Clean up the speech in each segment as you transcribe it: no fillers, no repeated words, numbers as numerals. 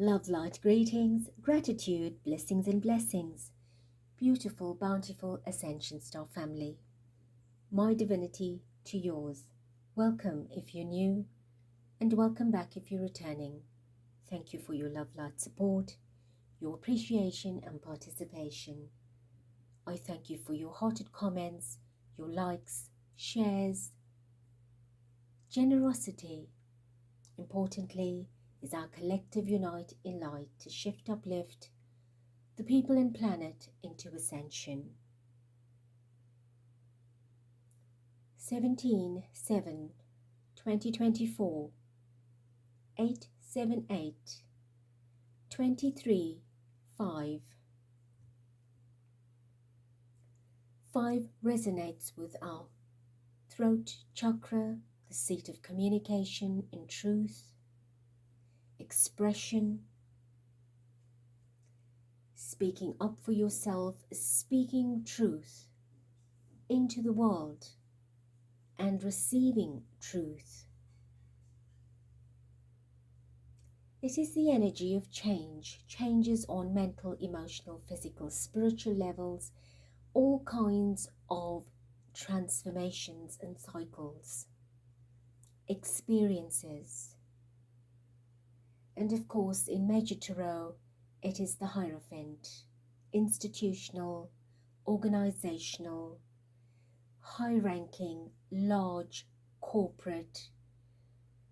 Love, light, greetings, gratitude, blessings and blessings. Beautiful, bountiful Ascension Star family. My divinity to yours. Welcome if you're new, and welcome back if you're returning. Thank you for your love, light support, your appreciation and participation. I thank you for your hearted comments, your likes, shares, generosity. Importantly, is our collective unite in light to shift, uplift the people and planet into ascension. 17/7/2024 878 23 5. 5 resonates with our throat chakra, the seat of communication and truth, expression, speaking up for yourself, speaking truth into the world, and receiving truth. It is the energy of change, changes on mental, emotional, physical, spiritual levels, all kinds of transformations and cycles, experiences. And of course, in Major Tarot, it is the Hierophant, institutional, organizational, high-ranking, large, corporate,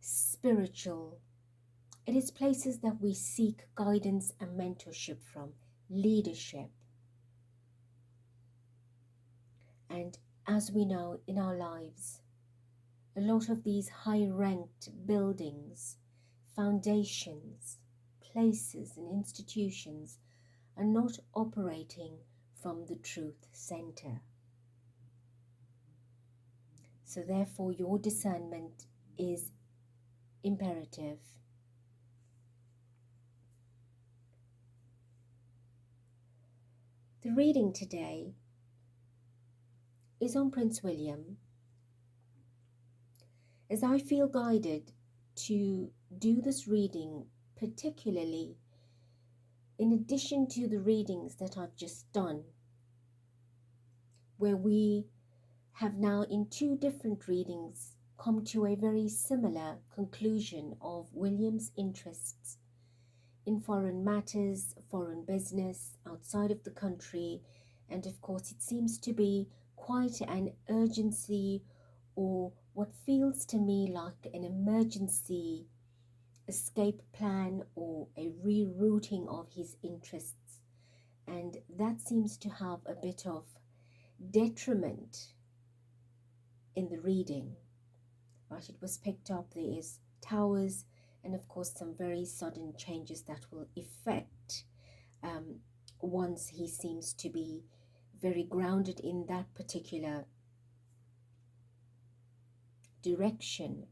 spiritual. It is places that we seek guidance and mentorship from, leadership. And as we know in our lives, a lot of these high-ranked buildings, foundations, places and institutions are not operating from the truth center. So therefore your discernment is imperative. The reading today is on Prince William, as I feel guided to do this reading, particularly in addition to the readings that I've just done, where we have now in 2 different readings come to a very similar conclusion of William's interests in foreign matters, foreign business, outside of the country, and of course it seems to be quite an urgency, or what feels to me like an emergency escape plan or a rerouting of his interests, and that seems to have a bit of detriment in the reading. Right, it was picked up, there is towers, and of course some very sudden changes that will affect once he seems to be very grounded in that particular direction,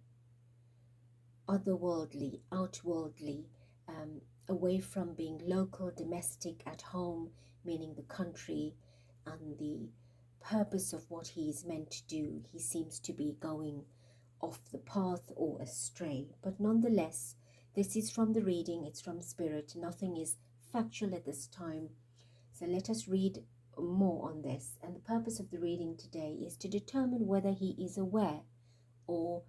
otherworldly, outworldly, away from being local, domestic, at home, meaning the country and the purpose of what he is meant to do. He seems to be going off the path or astray, but nonetheless, this is from the reading, it's from spirit, nothing is factual at this time. So let us read more on this, and the purpose of the reading today is to determine whether he is aware or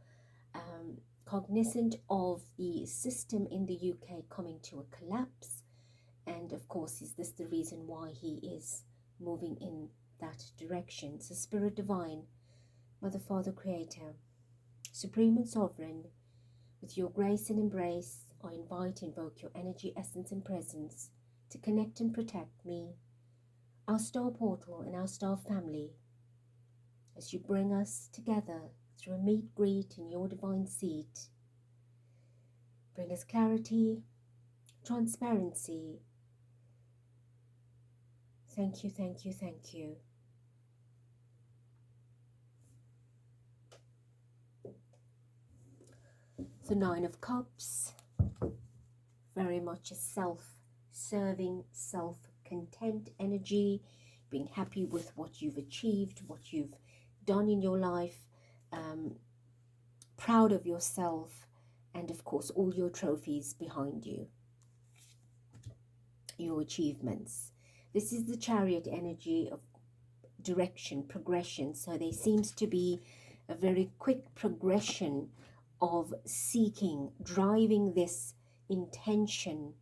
cognizant of the system in the UK coming to a collapse, and of course is this the reason why he is moving in that direction. So Spirit Divine, Mother, Father, Creator, Supreme and Sovereign, with your grace and embrace, I invite, invoke your energy, essence and presence to connect and protect me, our star portal and our star family, as you bring us together through a meet greet in your divine seat. Bring us clarity, transparency. Thank you, thank you, thank you. The 9 of Cups, very much a self-serving, self-content energy, being happy with what you've achieved, what you've done in your life, proud of yourself, and of course all your trophies behind you. your achievements. This is the Chariot energy of direction, progression. So there seems to be a very quick progression of seeking, driving this intention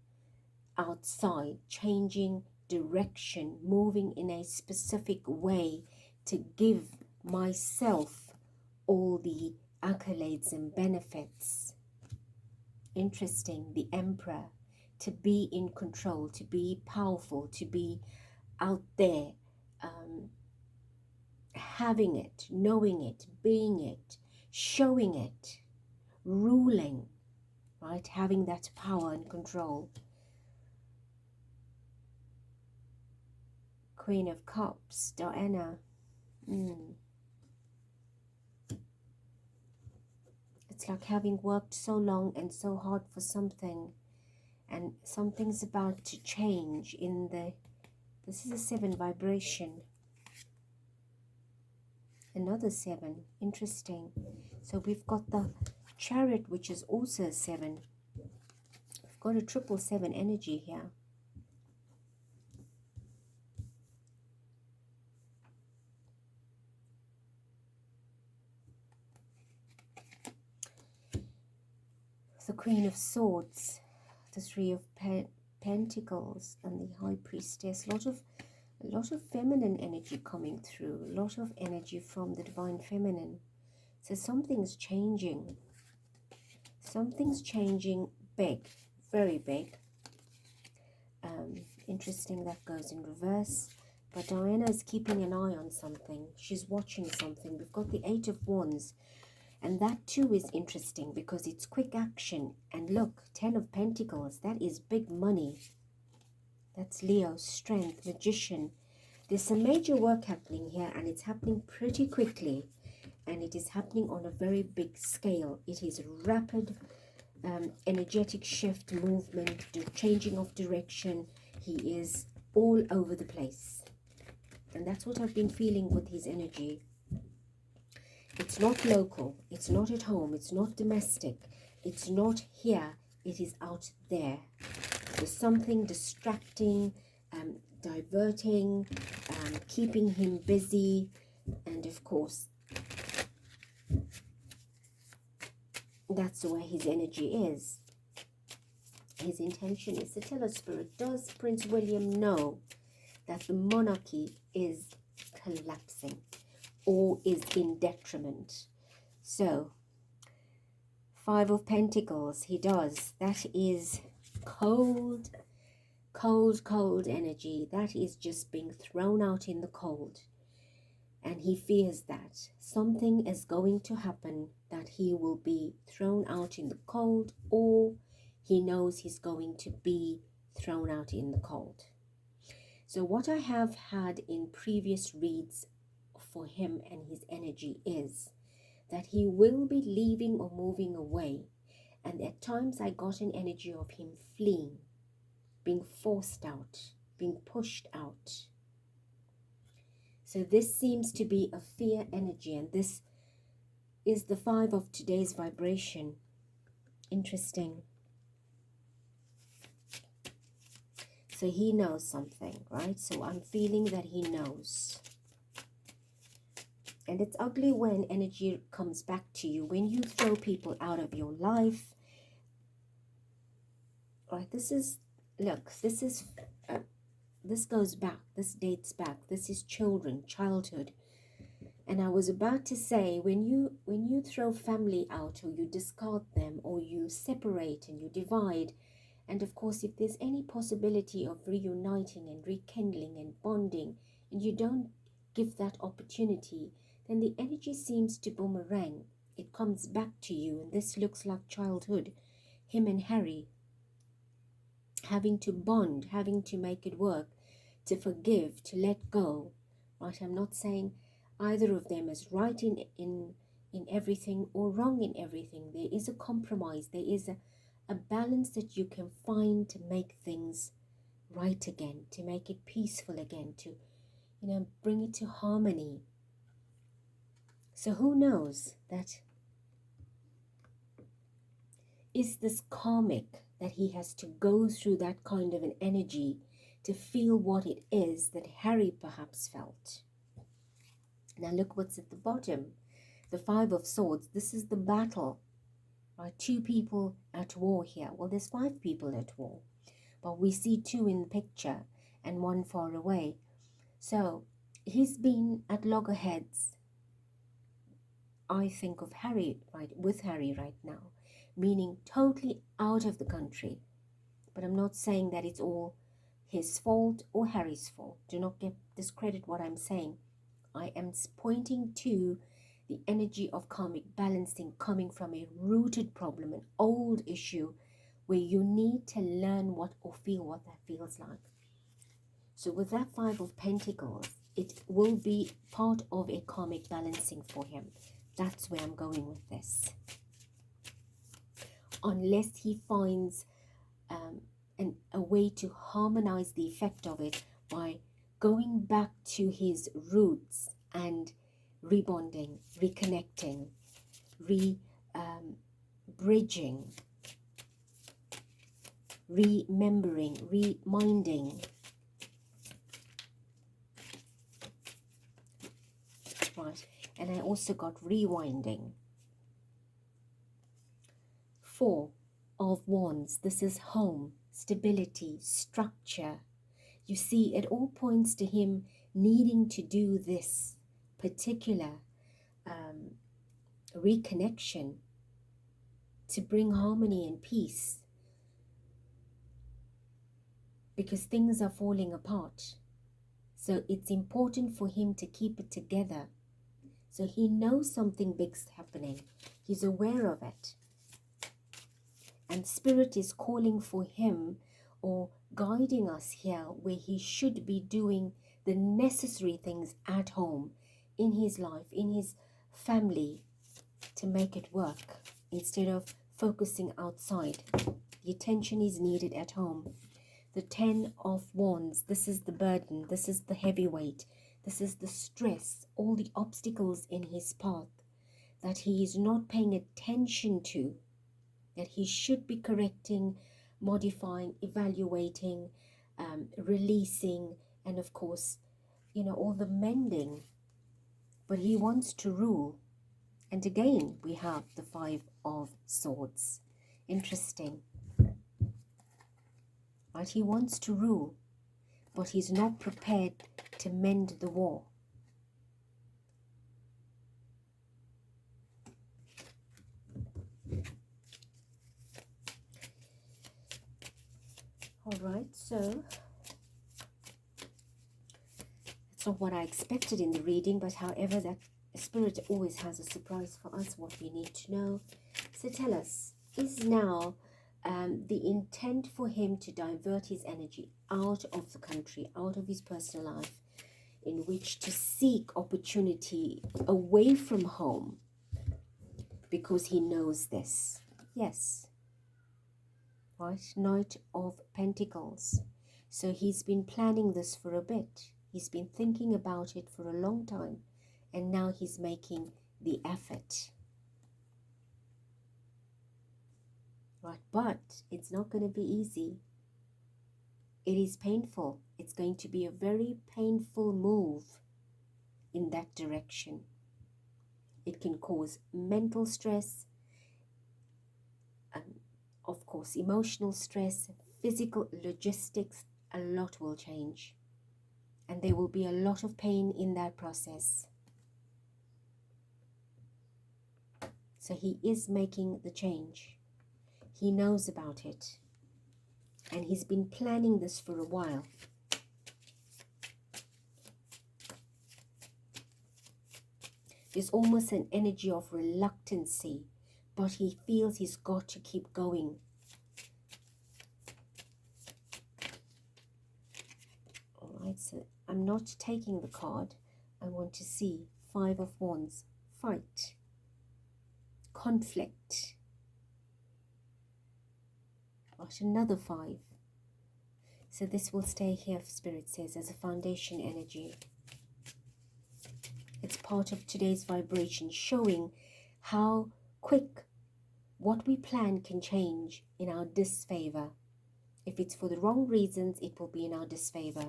outside, changing direction, moving in a specific way to give myself all the accolades and benefits. Interesting, the Emperor, to be in control, to be powerful, to be out there, having it, knowing it, being it, showing it, ruling, right? Having that power and control. Queen of Cups, Diana. It's like having worked so long and so hard for something, and something's about to change in the... This is a 7 vibration. Another 7. Interesting. So we've got the Chariot, which is also a 7. We've got a 777 energy here. The Queen of Swords, the 3 of Pentacles, and the High Priestess. A lot of feminine energy coming through. A lot of energy from the Divine Feminine. So something's changing. Something's changing big, very big. Interesting, that goes in reverse. But Diana is keeping an eye on something. She's watching something. We've got the 8 of Wands. And that too is interesting because it's quick action. And look, 10 of Pentacles, that is big money. That's Leo, strength, magician. There's some major work happening here, and it's happening pretty quickly. And it is happening on a very big scale. It is rapid, energetic shift, movement, changing of direction. He is all over the place. And that's what I've been feeling with his energy. It's not local, it's not at home, it's not domestic, it's not here, it is out there. There's something distracting, diverting, keeping him busy, and of course, that's where his energy is. His intention is to tell us, Spirit, does Prince William know that the monarchy is collapsing or is in detriment? So, 5 of Pentacles, he does. That is cold, cold, cold energy. That is just being thrown out in the cold. And he fears that something is going to happen, that he will be thrown out in the cold, or he knows he's going to be thrown out in the cold. So what I have had in previous reads for him and his energy is that he will be leaving or moving away. And at times I got an energy of him fleeing, being forced out, being pushed out. So this seems to be a fear energy, and this is the 5 of today's vibration. Interesting. So he knows something, right? So I'm feeling that he knows. And it's ugly when energy comes back to you, when you throw people out of your life. Right, this is, look, this goes back, this dates back, this is children, childhood. And I was about to say, when you throw family out, or you discard them, or you separate and you divide, and of course if there's any possibility of reuniting and rekindling and bonding, and you don't give that opportunity, then the energy seems to boomerang. It comes back to you, and this looks like childhood. Him and Harry having to bond, having to make it work, to forgive, to let go. Right? I'm not saying either of them is right in everything or wrong in everything. There is a compromise. There is a balance that you can find to make things right again, to make it peaceful again, to, bring it to harmony. So who knows that is this karmic that he has to go through that kind of an energy to feel what it is that Harry perhaps felt. Now look what's at the bottom. The Five of Swords. This is the battle. Right? Two people at war here. Well, there's five people at war, but we see two in the picture and one far away. So he's been at loggerheads, I think, of Harry, right, with Harry right now, meaning totally out of the country. But I'm not saying that it's all his fault or Harry's fault. Do not discredit what I'm saying. I am pointing to the energy of karmic balancing coming from a rooted problem, an old issue, where you need to learn what or feel what that feels like. So with that Five of Pentacles, it will be part of a karmic balancing for him. That's where I'm going with this. Unless he finds a way to harmonize the effect of it by going back to his roots and rebonding, reconnecting, bridging, remembering, reminding. Right, and I also got rewinding. Four of Wands. This is home, stability, structure. You see, it all points to him needing to do this particular reconnection to bring harmony and peace, because things are falling apart. So it's important for him to keep it together. So he knows something big's happening. He's aware of it. And Spirit is calling for him or guiding us here where he should be doing the necessary things at home, in his life, in his family, to make it work instead of focusing outside. The attention is needed at home. The Ten of Wands, this is the burden, this is the heavyweight, this is the stress, all the obstacles in his path that he is not paying attention to, that he should be correcting, modifying, evaluating, releasing, and of course, all the mending. But he wants to rule. And again, we have the Five of Swords. Interesting. Right? He wants to rule, but he's not prepared to mend the war. All right, so it's not what I expected in the reading, but however, that Spirit always has a surprise for us, what we need to know. So tell us, is now the intent for him to divert his energy out of the country, out of his personal life, in which to seek opportunity away from home, because he knows this? Yes. Right? Knight of Pentacles. So he's been planning this for a bit. He's been thinking about it for a long time. And now he's making the effort. Right? But it's not going to be easy. It is painful. It's going to be a very painful move in that direction. It can cause mental stress, of course, emotional stress, physical, logistics. A lot will change. And there will be a lot of pain in that process. So he is making the change. He knows about it. And he's been planning this for a while. There's almost an energy of reluctancy, but he feels he's got to keep going. All right, so I'm not taking the card. I want to see Five of Wands. Fight. Conflict. Right, another five. So this will stay here, Spirit says, as a foundation energy. It's part of today's vibration, showing how quick what we plan can change in our disfavor. If it's for the wrong reasons, it will be in our disfavor.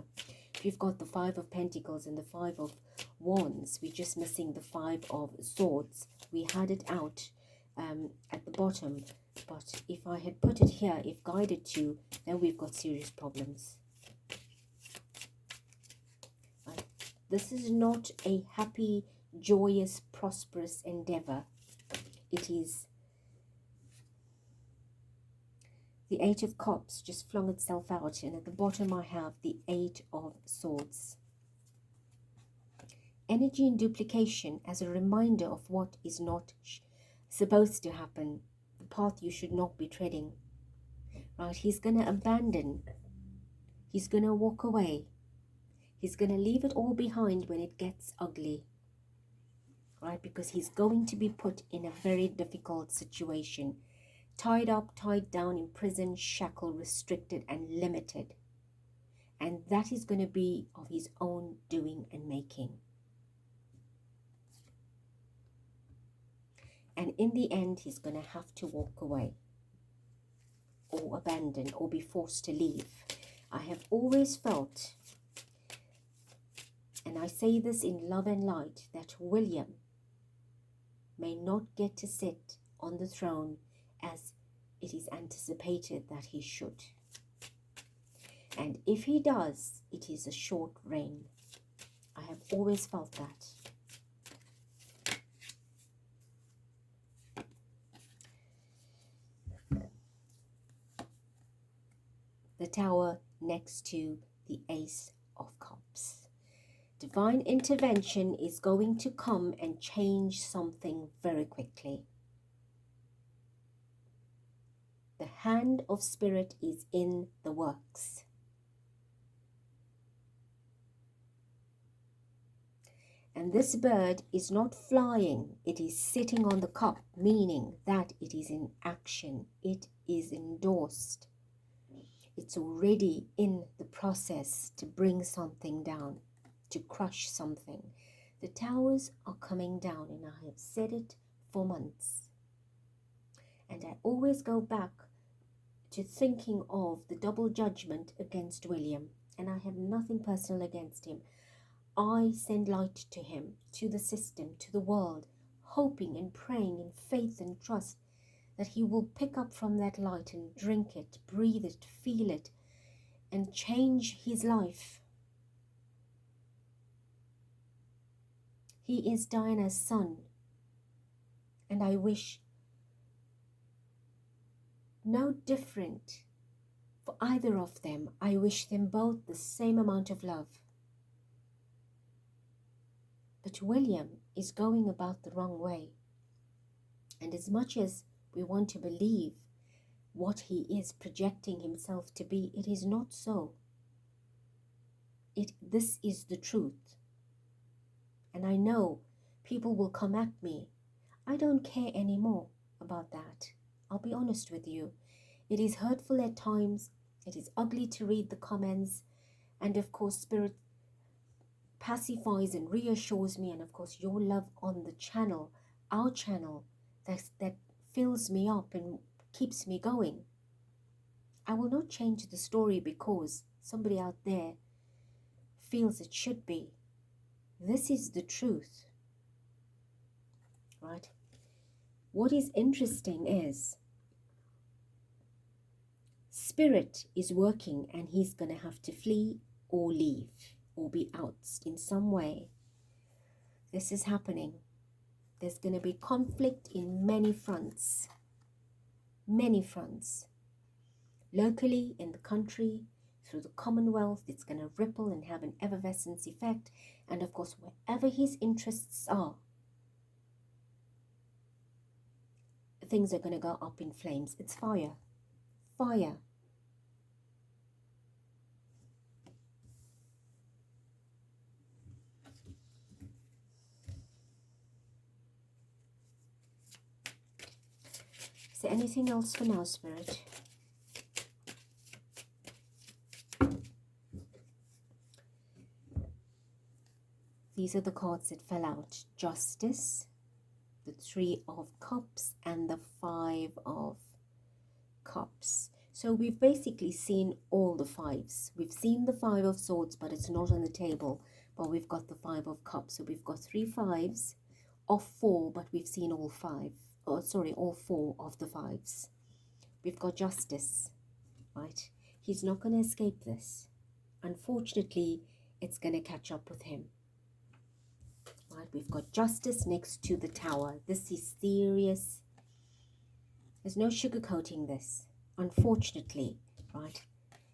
If you've got the 5 of Pentacles and the 5 of Wands, we're just missing the 5 of Swords. We had it out at the bottom, but if I had put it here, if guided to, then we've got serious problems. This is not a happy, joyous, prosperous endeavor. It is the 8 of Cups just flung itself out, and at the bottom I have the 8 of Swords. Energy and duplication as a reminder of what is not supposed to happen, the path you should not be treading. Right, he's going to abandon, he's going to walk away, he's going to leave it all behind when it gets ugly. Right, because he's going to be put in a very difficult situation. Tied up, tied down, imprisoned, shackled, restricted, and limited. And that is going to be of his own doing and making. And in the end, he's going to have to walk away, or abandon, or be forced to leave. I have always felt, and I say this in love and light, that William may not get to sit on the throne as it is anticipated that he should. And if he does, it is a short reign. I have always felt that. The Tower next to the Ace of Cups. Divine intervention is going to come and change something very quickly. The hand of spirit is in the works. And this bird is not flying, it is sitting on the cup, meaning that it is in action, it is endorsed. It's already in the process to bring something down, to crush something. The towers are coming down, and I have said it for months. And I always go back to thinking of the double judgment against William. And I have nothing personal against him. I send light to him, to the system, to the world, hoping and praying in faith and trust that he will pick up from that light and drink it, breathe it, feel it, and change his life. He is Diana's son, and I wish no different for either of them. I wish them both the same amount of love. But William is going about the wrong way. And as much as we want to believe what he is projecting himself to be, it is not so. This is the truth. And I know people will come at me. I don't care anymore about that. I'll be honest with you. It is hurtful at times. It is ugly to read the comments. And of course, Spirit pacifies and reassures me. And of course, your love on the channel, our channel, that fills me up and keeps me going. I will not change the story because somebody out there feels it should be. This is the truth. Right? What is interesting is Spirit is working, and he's going to have to flee or leave or be ousted in some way. This is happening. There's going to be conflict in many fronts. Many fronts. Locally, in the country, through the Commonwealth, it's going to ripple and have an effervescence effect. And of course, wherever his interests are, things are going to go up in flames. It's fire. Fire. Is there anything else for now, Spirit? These are the cards that fell out. Justice, the Three of Cups, and the Five of Cups. So we've basically seen all the fives. We've seen the Five of Swords, but it's not on the table. But we've got the Five of Cups. So we've got 3 fives of 4, but we've seen all 5. Oh, sorry, all 4 of the fives. We've got Justice, right? He's not going to escape this. Unfortunately, it's going to catch up with him. Right, we've got Justice next to the Tower. This is serious. There's no sugarcoating this, unfortunately, right?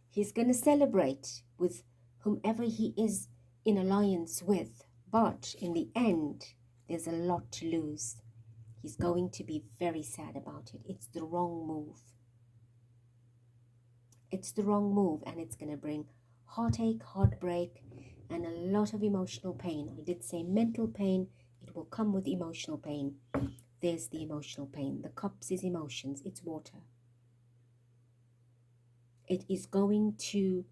He's going to celebrate with whomever he is in alliance with, but in the end, there's a lot to lose. He's going to be very sad about it. It's the wrong move. It's the wrong move, and it's going to bring heartache, heartbreak, and a lot of emotional pain. I did say mental pain. It will come with emotional pain. There's the emotional pain. The cups is emotions. It's water. It is going to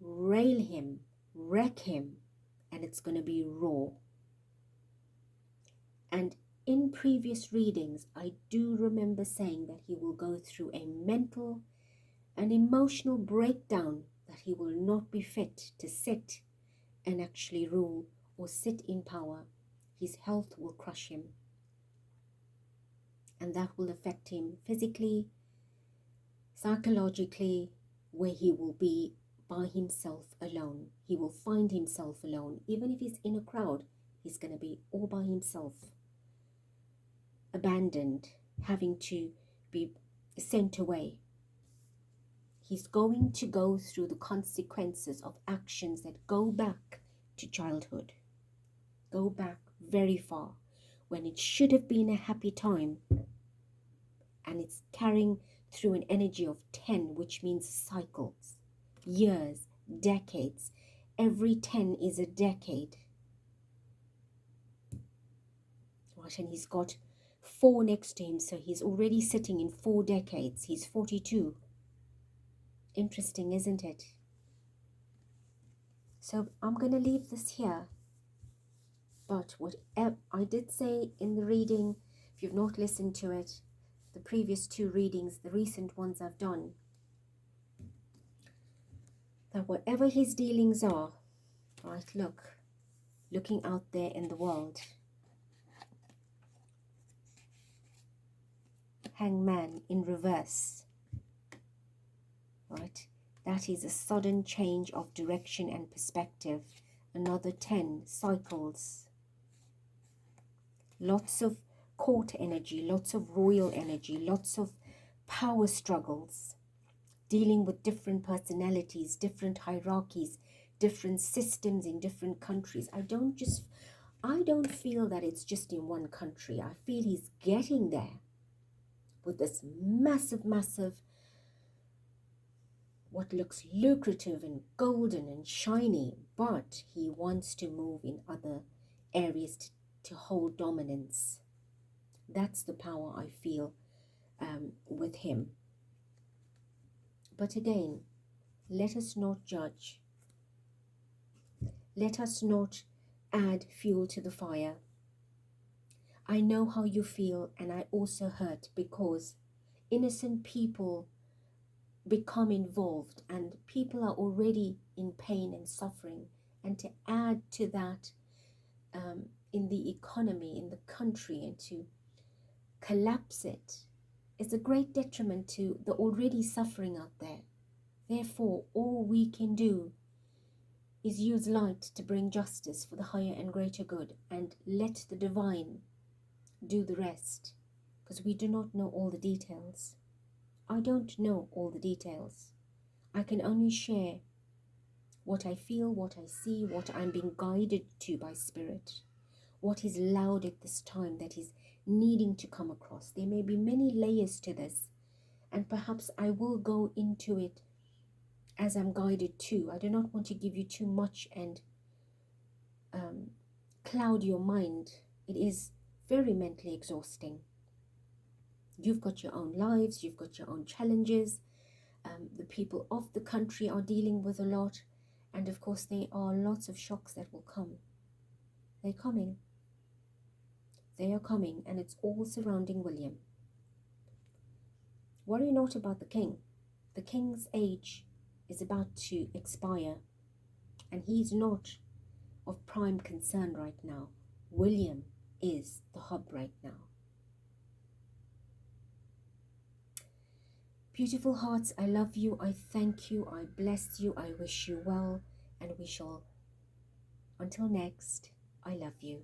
rail him, wreck him, and it's going to be raw. And in previous readings, I do remember saying that he will go through a mental and emotional breakdown, that he will not be fit to sit and actually rule or sit in power. His health will crush him. And that will affect him physically, psychologically, where he will be by himself alone. He will find himself alone. Even if he's in a crowd, he's going to be all by himself, abandoned, having to be sent away. He's going to go through the consequences of actions that go back to childhood, go back very far, when it should have been a happy time. And it's carrying through an energy of 10, which means cycles, years, decades. Every 10 is a decade. Right, and he's got 4 next to him, so he's already sitting in 4 decades. He's 42. Interesting, isn't it? So I'm going to leave this here. But what I did say in the reading, if you've not listened to it, the previous 2 readings, the recent ones I've done, that whatever his dealings are, right, looking out there in the world, Hangman in reverse, right, that is a sudden change of direction and perspective. Another 10 cycles, lots of court energy, lots of royal energy, lots of power struggles, dealing with different personalities, different hierarchies, different systems in different countries. I don't feel that it's just in one country. I feel he's getting there with this massive, what looks lucrative and golden and shiny, but he wants to move in other areas to hold dominance. That's the power I feel with him. But again, let us not judge. Let us not add fuel to the fire. I know how you feel, and I also hurt because innocent people become involved and people are already in pain and suffering. And to add to that in the economy, in the country, and to collapse it is a great detriment to the already suffering out there. Therefore, all we can do is use light to bring justice for the higher and greater good, and let the divine do the rest, because we do not know all the details. I don't know all the details. I can only share what I feel, what I see, what I'm being guided to by Spirit, what is loud at this time that is needing to come across. There may be many layers to this, and perhaps I will go into it as I'm guided to. I do not want to give you too much and cloud your mind. It is very mentally exhausting. You've got your own lives, you've got your own challenges. The people of the country are dealing with a lot, and of course there are lots of shocks that will come. They're coming. They are coming, and it's all surrounding William. Worry not about the king. The king's age is about to expire, and he's not of prime concern right now. William is the hub right now. Beautiful hearts, I love you, I thank you, I bless you, I wish you well, and we shall, until next, I love you.